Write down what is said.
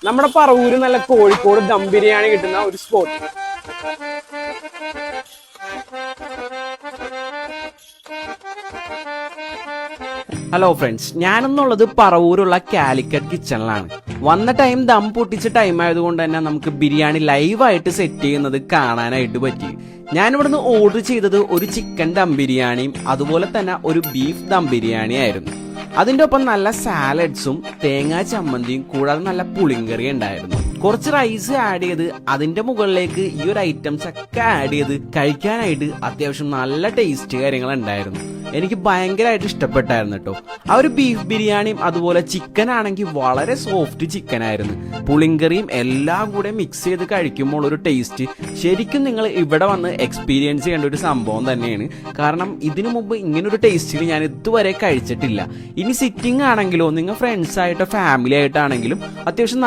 നമ്മുടെ പറവൂര് നല്ല കോഴിക്കോട് ദം ബിരിയാണി കിട്ടുന്ന ഒരു സ്പോട്ട്. ഹലോ ഫ്രണ്ട്സ്, ഞാനെന്നുള്ളത് പറവൂരുള്ള കാലിക്കറ്റ് കിച്ചണിലാണ്. വന്ന ടൈം ദം പൊട്ടിച്ച ടൈം ആയതുകൊണ്ട് തന്നെ നമുക്ക് ബിരിയാണി ലൈവായിട്ട് സെറ്റ് ചെയ്യുന്നത് കാണാനായിട്ട് പറ്റി. ഞാനിവിടുന്ന് ഓർഡർ ചെയ്തത് ഒരു ചിക്കൻ ദം ബിരിയാണിയും അതുപോലെ തന്നെ ഒരു ബീഫ് ദം ബിരിയാണി ആയിരുന്നു. അതിൻ്റെ ഒപ്പം നല്ല സാലഡ്സും തേങ്ങാ ചമ്മന്തിയും കൂടാതെ നല്ല പുളിങ്കറി ഉണ്ടായിരുന്നു. കുറച്ച് റൈസ് ആഡ് ചെയ്ത് അതിന്റെ മുകളിലേക്ക് ഈ ഒരു ഐറ്റംസ് ഒക്കെ ആഡ് ചെയ്ത് കഴിക്കാനായിട്ട് അത്യാവശ്യം നല്ല ടേസ്റ്റ് കാര്യങ്ങൾ ഉണ്ടായിരുന്നു. എനിക്ക് ഭയങ്കരമായിട്ട് ഇഷ്ടപ്പെട്ടായിരുന്നു കേട്ടോ. ആ ഒരു ബീഫ് ബിരിയാണിയും അതുപോലെ ചിക്കൻ ആണെങ്കിൽ വളരെ സോഫ്റ്റ് ചിക്കൻ ആയിരുന്നു. പുളിങ്കറിയും എല്ലാം കൂടെ മിക്സ് ചെയ്ത് കഴിക്കുമ്പോൾ ഒരു ടേസ്റ്റ് ശരിക്കും നിങ്ങൾ ഇവിടെ വന്ന് എക്സ്പീരിയൻസ് ചെയ്യേണ്ട ഒരു സംഭവം തന്നെയാണ്. കാരണം ഇതിനു മുമ്പ് ഇങ്ങനൊരു ടേസ്റ്റിൽ ഞാൻ ഇതുവരെ കഴിച്ചിട്ടില്ല. ഇനി സിറ്റിംഗ് ആണെങ്കിലോ നിങ്ങൾ ഫ്രണ്ട്സ് ആയിട്ടോ ഫാമിലി ആയിട്ടാണെങ്കിലും അത്യാവശ്യം